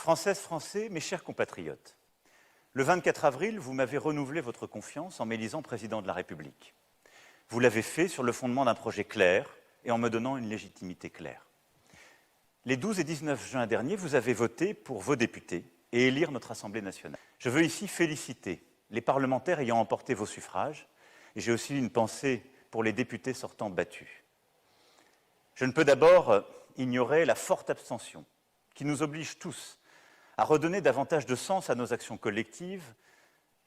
Françaises, Français, mes chers compatriotes, le 24 avril, vous m'avez renouvelé votre confiance en m'élisant président de la République. Vous l'avez fait sur le fondement d'un projet clair et en me donnant une légitimité claire. Les 12 et 19 juin dernier, vous avez voté pour vos députés et élire notre Assemblée nationale. Je veux ici féliciter les parlementaires ayant emporté vos suffrages et j'ai aussi une pensée pour les députés sortants battus. Je ne peux d'abord ignorer la forte abstention qui nous oblige tous à redonner davantage de sens à nos actions collectives,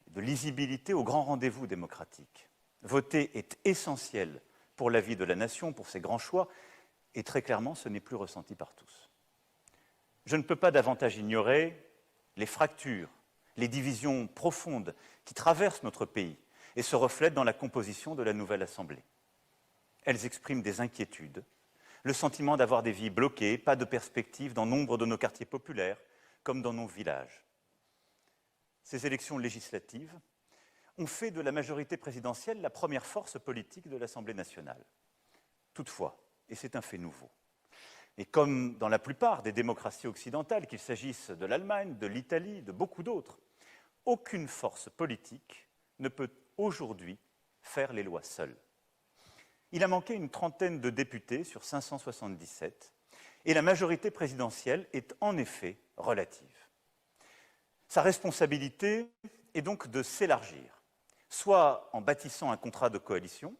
de lisibilité aux grands rendez-vous démocratiques. Voter est essentiel pour la vie de la nation, pour ses grands choix, et très clairement, ce n'est plus ressenti par tous. Je ne peux pas davantage ignorer les fractures, les divisions profondes qui traversent notre pays et se reflètent dans la composition de la nouvelle Assemblée. Elles expriment des inquiétudes, le sentiment d'avoir des vies bloquées, pas de perspective dans nombre de nos quartiers populaires, comme dans nos villages. Ces élections législatives ont fait de la majorité présidentielle la première force politique de l'Assemblée nationale. Toutefois, et c'est un fait nouveau, et comme dans la plupart des démocraties occidentales, qu'il s'agisse de l'Allemagne, de l'Italie, de beaucoup d'autres, aucune force politique ne peut aujourd'hui faire les lois seule. Il a manqué une trentaine de députés sur 577, et la majorité présidentielle est en effet relative. Sa responsabilité est donc de s'élargir, soit en bâtissant un contrat de coalition,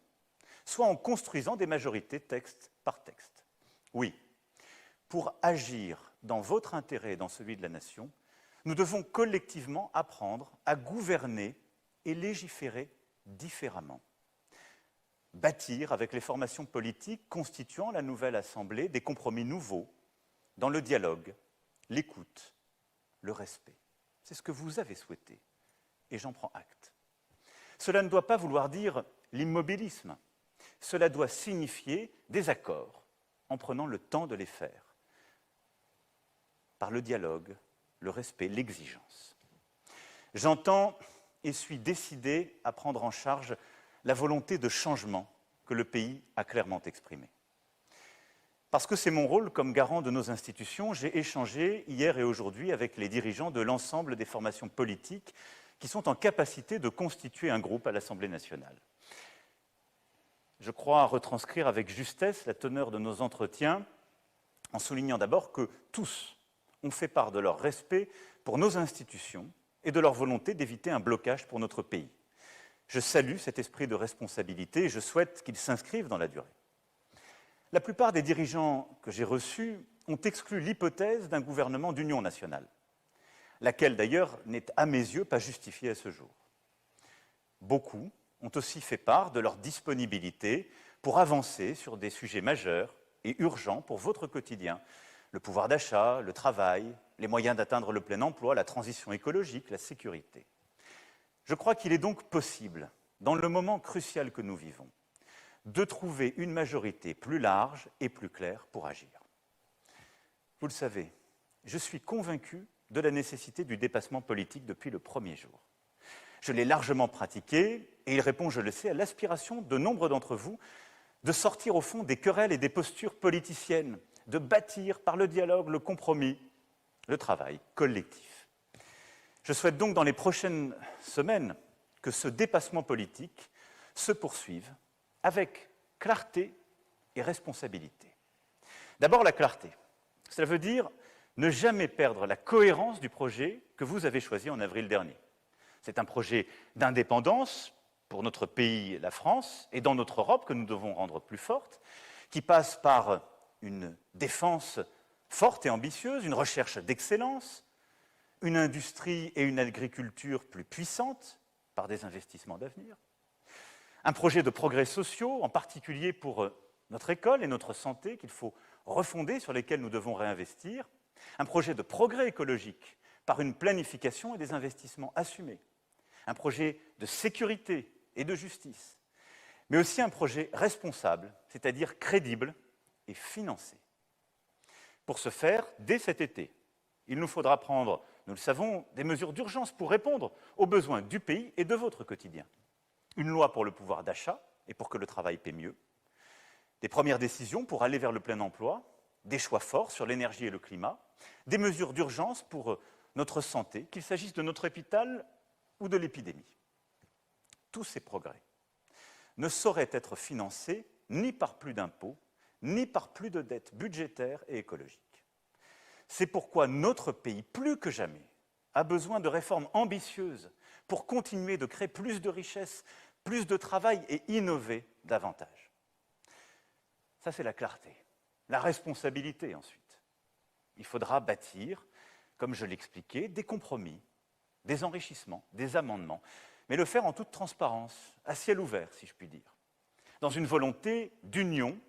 soit en construisant des majorités texte par texte. Oui, pour agir dans votre intérêt et dans celui de la nation, nous devons collectivement apprendre à gouverner et légiférer différemment. Bâtir avec les formations politiques constituant la nouvelle Assemblée des compromis nouveaux dans le dialogue, l'écoute, le respect. C'est ce que vous avez souhaité, et j'en prends acte. Cela ne doit pas vouloir dire l'immobilisme. Cela doit signifier des accords en prenant le temps de les faire, par le dialogue, le respect, l'exigence. J'entends et suis décidé à prendre en charge la volonté de changement que le pays a clairement exprimée. Parce que c'est mon rôle comme garant de nos institutions, j'ai échangé hier et aujourd'hui avec les dirigeants de l'ensemble des formations politiques qui sont en capacité de constituer un groupe à l'Assemblée nationale. Je crois retranscrire avec justesse la teneur de nos entretiens en soulignant d'abord que tous ont fait part de leur respect pour nos institutions et de leur volonté d'éviter un blocage pour notre pays. Je salue cet esprit de responsabilité et je souhaite qu'il s'inscrive dans la durée. La plupart des dirigeants que j'ai reçus ont exclu l'hypothèse d'un gouvernement d'union nationale, laquelle d'ailleurs n'est à mes yeux pas justifiée à ce jour. Beaucoup ont aussi fait part de leur disponibilité pour avancer sur des sujets majeurs et urgents pour votre quotidien, le pouvoir d'achat, le travail, les moyens d'atteindre le plein emploi, la transition écologique, la sécurité. Je crois qu'il est donc possible, dans le moment crucial que nous vivons, de trouver une majorité plus large et plus claire pour agir. Vous le savez, je suis convaincu de la nécessité du dépassement politique depuis le premier jour. Je l'ai largement pratiqué et il répond, je le sais, à l'aspiration de nombre d'entre vous de sortir au fond des querelles et des postures politiciennes, de bâtir par le dialogue, le compromis, le travail collectif. Je souhaite donc dans les prochaines semaines que ce dépassement politique se poursuive avec clarté et responsabilité. D'abord la clarté. Cela veut dire ne jamais perdre la cohérence du projet que vous avez choisi en avril dernier. C'est un projet d'indépendance pour notre pays, la France, et dans notre Europe que nous devons rendre plus forte, qui passe par une défense forte et ambitieuse, une recherche d'excellence, une industrie et une agriculture plus puissantes par des investissements d'avenir, un projet de progrès sociaux, en particulier pour notre école et notre santé, qu'il faut refonder, sur lesquels nous devons réinvestir, un projet de progrès écologique par une planification et des investissements assumés, un projet de sécurité et de justice, mais aussi un projet responsable, c'est-à-dire crédible et financé. Pour ce faire, dès cet été, il nous faudra prendre, nous le savons, des mesures d'urgence pour répondre aux besoins du pays et de votre quotidien. Une loi pour le pouvoir d'achat et pour que le travail paie mieux, des premières décisions pour aller vers le plein emploi, des choix forts sur l'énergie et le climat, des mesures d'urgence pour notre santé, qu'il s'agisse de notre hôpital ou de l'épidémie. Tous ces progrès ne sauraient être financés ni par plus d'impôts, ni par plus de dettes budgétaires et écologiques. C'est pourquoi notre pays, plus que jamais, a besoin de réformes ambitieuses pour continuer de créer plus de richesses, plus de travail et innover davantage. Ça, c'est la clarté. La responsabilité, ensuite. Il faudra bâtir, comme je l'expliquais, des compromis, des enrichissements, des amendements, mais le faire en toute transparence, à ciel ouvert, si je puis dire, dans une volonté d'union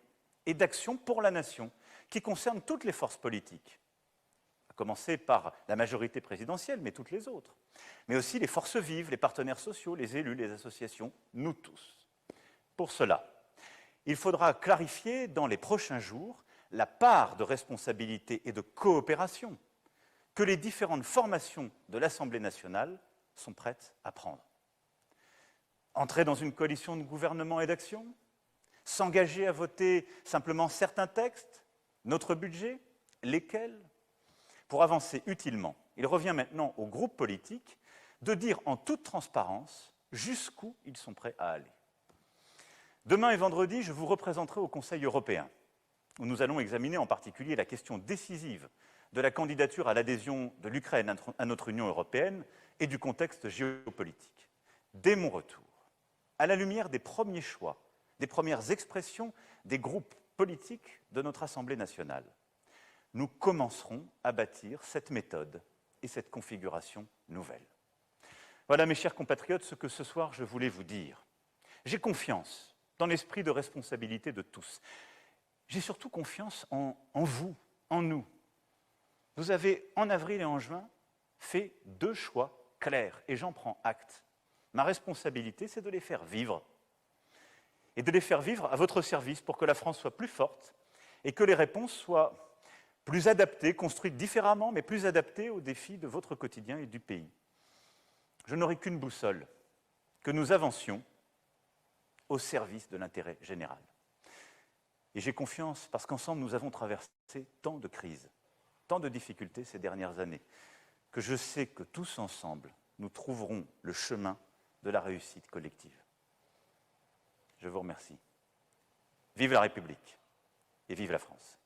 et d'action pour la nation qui concerne toutes les forces politiques, à commencer par la majorité présidentielle, mais toutes les autres, mais aussi les forces vives, les partenaires sociaux, les élus, les associations, nous tous. Pour cela, il faudra clarifier dans les prochains jours la part de responsabilité et de coopération que les différentes formations de l'Assemblée nationale sont prêtes à prendre. Entrer dans une coalition de gouvernement et d'action? S'engager à voter simplement certains textes? Notre budget? Lesquels? Pour avancer utilement, il revient maintenant aux groupes politiques de dire en toute transparence jusqu'où ils sont prêts à aller. Demain et vendredi, je vous représenterai au Conseil européen, où nous allons examiner en particulier la question décisive de la candidature à l'adhésion de l'Ukraine à notre Union européenne et du contexte géopolitique. Dès mon retour, à la lumière des premiers choix, des premières expressions des groupes politiques de notre Assemblée nationale, nous commencerons à bâtir cette méthode et cette configuration nouvelle. Voilà, mes chers compatriotes, ce que ce soir je voulais vous dire. J'ai confiance dans l'esprit de responsabilité de tous. J'ai surtout confiance en vous, en nous. Vous avez, en avril et en juin, fait 2 choix clairs, et j'en prends acte. Ma responsabilité, c'est de les faire vivre. Et de les faire vivre à votre service pour que la France soit plus forte et que les réponses soient plus adaptées, construites différemment, mais plus adaptées aux défis de votre quotidien et du pays. Je n'aurai qu'une boussole, que nous avancions au service de l'intérêt général. Et j'ai confiance parce qu'ensemble, nous avons traversé tant de crises, tant de difficultés ces dernières années, que je sais que tous ensemble, nous trouverons le chemin de la réussite collective. Je vous remercie. Vive la République et vive la France.